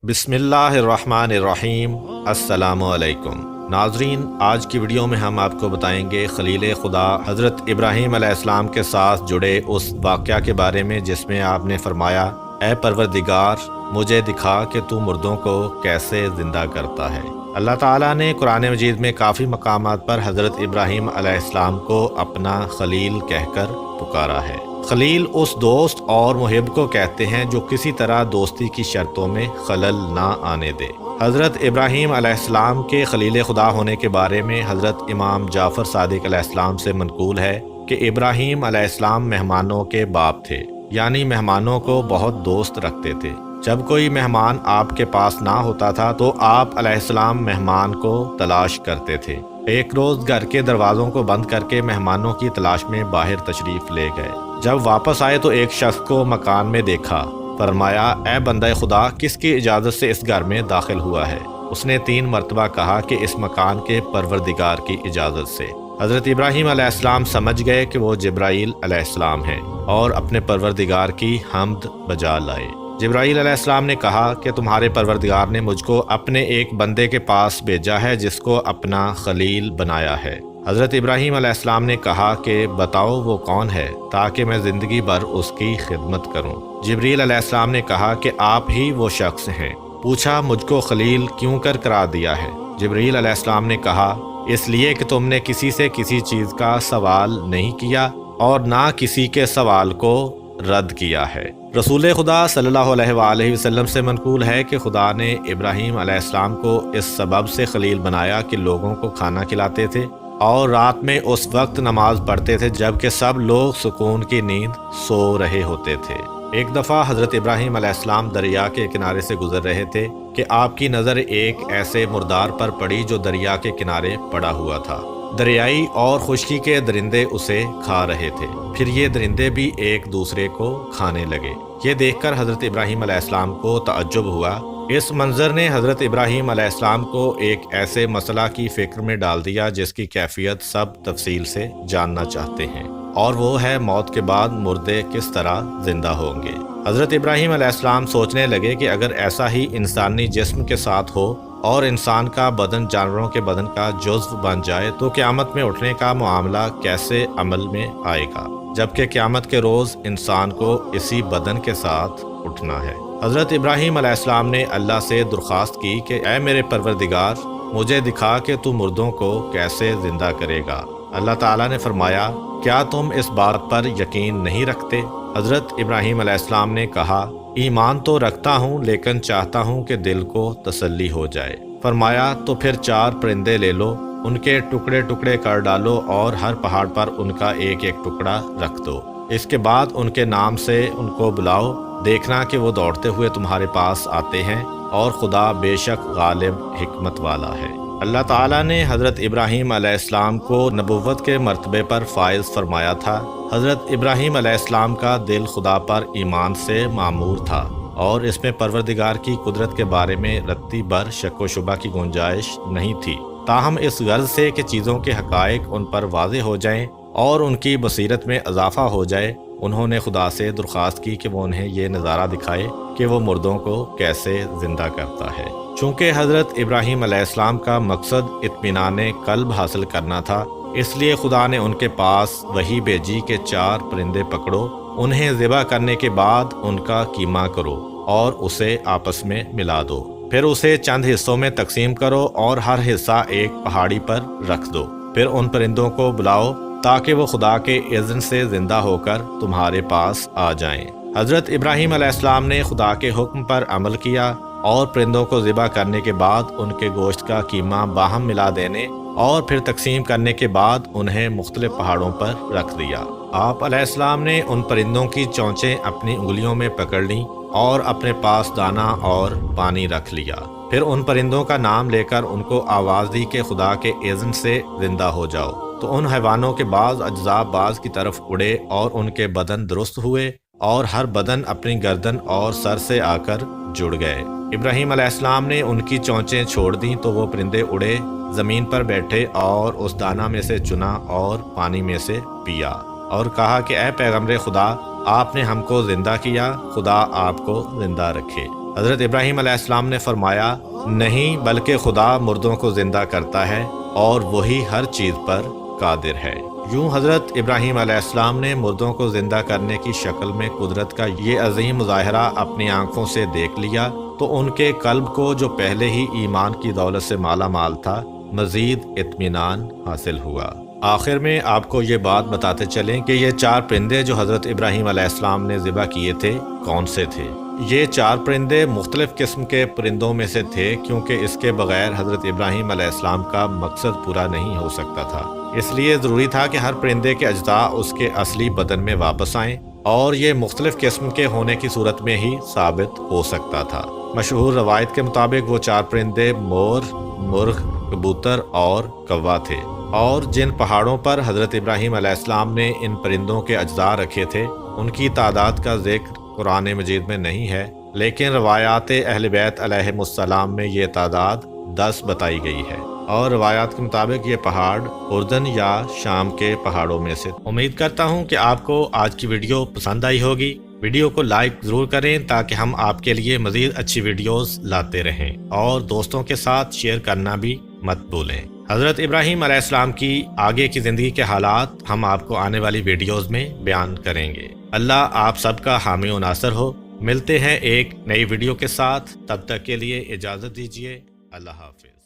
बिस्मिल्लाहिर्रहमानिर्रहीम। अस्सलामु अलैकुम नाजरीन, आज की वीडियो में हम आपको बताएंगे खलील खुदा हज़रत इब्राहीम अलैहिस्सलाम के साथ जुड़े उस वाक़या के बारे में जिसमें आपने फरमाया, ए परवरदिगार मुझे दिखा कि तू मुर्दों को कैसे ज़िंदा करता है। अल्लाह ताला ने कुरान मजीद में काफ़ी मकामात पर हज़रत इब्राहीम अलैहिस्सलाम को अपना खलील कहकर पुकारा है। खलील उस दोस्त और मुहिब को कहते हैं जो किसी तरह दोस्ती की शर्तों में खलल ना आने दे। हज़रत इब्राहीम अलैहिस्सलाम के खलील खुदा होने के बारे में हज़रत इमाम जाफ़र सादिक अलैहिस्सलाम से मनकूल है कि इब्राहीम अलैहिस्सलाम मेहमानों के बाप थे, यानी मेहमानों को बहुत दोस्त रखते थे। जब कोई मेहमान आपके पास ना होता था तो आप अलैहिस्सलाम मेहमान को तलाश करते थे। एक रोज़ घर के दरवाज़ों को बंद करके मेहमानों की तलाश में बाहर तशरीफ़ ले गए। जब वापस आए तो एक शख्स को मकान में देखा। फरमाया, ए बंदा खुदा, किसकी इजाज़त से इस घर में दाखिल हुआ है? उसने 3 मरतबा कहा कि इस मकान के परवरदिगार की इजाज़त से। हज़रत इब्राहीम अलैहिस्सलाम समझ गए कि वो जिब्राईल अलैहिस्सलाम हैं और अपने परवरदिगार की हम्द बजा लाए। जिब्राईल अलैहिस्सलाम ने कहा कि तुम्हारे परवरदिगार ने मुझको अपने एक बंदे के पास भेजा है जिसको अपना खलील बनाया है। हज़रत इब्राहीम अलैहिस्सलाम ने कहा कि बताओ वो कौन है ताकि मैं ज़िंदगी भर उसकी खिदमत करूं। जिब्रील अलैहिस्सलाम ने कहा कि आप ही वो शख्स हैं। पूछा, मुझको खलील क्यों कर करार दिया है? जिब्रील अलैहिस्सलाम ने कहा, इसलिए कि तुमने किसी से किसी चीज़ का सवाल नहीं किया और ना किसी के सवाल को रद्द किया है। रसूल खुदा सल्लल्लाहु अलैहि वसल्लम से मनकूल है कि खुदा ने इब्राहीम अलैहिस्सलाम को इस सबब से खलील बनाया कि लोगों को खाना खिलाते थे और रात में उस वक्त नमाज पढ़ते थे जबकि सब लोग सुकून की नींद सो रहे होते थे। एक दफ़ा हज़रत इब्राहीम अलैहिस्सलाम दरिया के किनारे से गुजर रहे थे कि आपकी नज़र एक ऐसे मुर्दार पर पड़ी जो दरिया के किनारे पड़ा हुआ था। दरियाई और खुश्की के दरिंदे उसे खा रहे थे। फिर ये दरिंदे भी एक दूसरे को खाने लगे। ये देखकर हज़रत इब्राहीम अलैहिस्सलाम को तअज्जुब हुआ। इस मंजर ने हज़रत इब्राहीम अलैहिस्सलाम को एक ऐसे मसला की फ़िक्र में डाल दिया जिसकी कैफियत सब तफसील से जानना चाहते हैं, और वो है मौत के बाद मुर्दे किस तरह ज़िंदा होंगे। हज़रत इब्राहीम अलैहिस्सलाम सोचने लगे कि अगर ऐसा ही इंसानी जिस्म के साथ हो और इंसान का बदन जानवरों के बदन का जुज़्व बन जाए तो क़यामत में उठने का मामला कैसे अमल में आएगा, जबकि क़यामत के रोज़ इंसान को इसी बदन के साथ उठना है। हज़रत इब्राहीम अलैहिस्सलाम ने अल्लाह से दरख्वास्त की कि ऐ मेरे परवरदिगार, मुझे दिखा कि तू मुर्दों को कैसे ज़िंदा करेगा। अल्लाह ताला ने फरमाया, क्या तुम इस बात पर यकीन नहीं रखते? हज़रत इब्राहीम अलैहिस्सलाम ने कहा, ईमान तो रखता हूँ लेकिन चाहता हूँ कि दिल को तसल्ली हो जाए। फरमाया, तो फिर 4 परिंदे ले लो, उनके टुकड़े टुकड़े कर डालो और हर पहाड़ पर उनका एक एक टुकड़ा रख दो। इसके बाद उनके नाम से उनको बुलाओ, देखना कि वो दौड़ते हुए तुम्हारे पास आते हैं, और खुदा बेशक गालिब हिकमत वाला है। अल्लाह ताला ने हज़रत इब्राहीम अलैहिस्सलाम को नबुव्वत के मर्तबे पर फाइज फरमाया था। हज़रत इब्राहीम अलैहिस्सलाम का दिल खुदा पर ईमान से मामूर था और इसमें परवरदिगार की कुदरत के बारे में रत्ती भर शक व शुबा की गुंजाइश नहीं थी। ताहम इस गर्ज से कि चीज़ों के हक़ाइक़ उन पर वाज़े हो जाएं और उनकी बसीरत में इजाफ़ा हो जाए, उन्होंने खुदा से दरख्वास्त की कि वो उन्हें ये नज़ारा दिखाए कि वो मुर्दों को कैसे ज़िंदा करता है। चूँकि हज़रत इब्राहीम अलैहिस्सलाम का मकसद इत्मीनाने क़ल्ब हासिल करना था, इसलिए खुदा ने उनके पास वही भेजी कि 4 परिंदे पकड़ो, उन्हें ज़िबा करने के बाद उनका कीमा करो और उसे आपस में मिला दो। फिर उसे चंद हिस्सों में तकसीम करो और हर हिस्सा एक पहाड़ी पर रख दो। फिर उन परिंदों को बुलाओ ताकि वो खुदा के इज़्न से ज़िंदा होकर तुम्हारे पास आ जाएं। हज़रत इब्राहीम अलैहिस्सलाम ने खुदा के हुक्म पर अमल किया और परिंदों को ज़िबा करने के बाद उनके गोश्त का कीमा बाहम मिला देने और फिर तकसीम करने के बाद उन्हें मुख्तलिफ पहाड़ों पर रख दिया। आप अलैहिस्सलाम ने उन परिंदों की चोंचें अपनी उंगलियों में पकड़ लीं और अपने पास दाना और पानी रख लिया। फिर उन परिंदों का नाम लेकर उनको आवाज़ दी कि खुदा के इज़्न से ज़िंदा हो जाओ। तो उन हैवानों के बाज़ अज्जा बाज़ की तरफ उड़े और उनके बदन दुरुस्त हुए और हर बदन अपनी गर्दन और सर से आकर जुड़ गए। इब्राहीम अलैहिस्सलाम ने उनकी चोंचें छोड़ दी तो वो परिंदे उड़े, ज़मीन पर बैठे और उस दाना में से चुना और पानी में से पिया और कहा कि ऐ पैगम्बरे खुदा, आपने हमको जिंदा किया, खुदा आपको जिंदा रखे। हज़रत इब्राहीम अलैहिस्सलाम ने फरमाया, नहीं बल्कि खुदा मुर्दों को ज़िंदा करता है और वही हर चीज़ पर कादिर है। यूं हज़रत इब्राहीम अलैहिस्सलाम ने मुर्दों को ज़िंदा करने की शक्ल में कुदरत का ये अजीम मुज़ाहरा अपनी आंखों से देख लिया तो उनके कल्ब को, जो पहले ही ईमान की दौलत से माला माल था, मज़ीद इत्मीनान हासिल हुआ। आखिर में आपको ये बात बताते चलें कि ये 4 परिंदे जो हज़रत इब्राहीम अलैहिस्सलाम ने ज़िबा किए थे, कौन से थे। ये 4 परिंदे मुख्तलिफ़ किस्म के परिंदों में से थे, क्योंकि इसके बग़ैर हज़रत इब्राहीम अलैहिस्सलाम का मकसद पूरा नहीं हो सकता था। इसलिए ज़रूरी था कि हर परिंदे के अज्जा उसके असली बदन में वापस आएँ, और ये मुख्तलिफ़ किस्म के होने की सूरत में ही साबित हो सकता था। मशहूर रवायत के मुताबिक वो 4 परिंदे मोर, मुर्ग, कबूतर और कौवा थे, और जिन पहाड़ों पर हज़रत इब्राहीम अलैहिस्सलाम ने इन परिंदों के अज्जा रखे थे, उनकी तादाद का जिक्र कुरान मजीद में नहीं है, लेकिन रवायात अहले बैत अलैहिमुस्सलाम में ये तादाद 10 बताई गई है, और रवायात के मुताबिक ये पहाड़ उर्दन या शाम के पहाड़ों में से। उम्मीद करता हूँ कि आपको आज की वीडियो पसंद आई होगी। वीडियो को लाइक ज़रूर करें ताकि हम आपके लिए मज़ीद अच्छी वीडियोस लाते रहें, और दोस्तों के साथ शेयर करना भी मत भूलें। हज़रत इब्राहीम अलैहिस्सलाम की आगे की ज़िंदगी के हालात हम आपको आने वाली वीडियोस में बयान करेंगे। अल्लाह आप सबका हामी व नासर हो। मिलते हैं एक नई वीडियो के साथ, तब तक के लिए इजाज़त दीजिए। अल्लाह हाफ़िज़।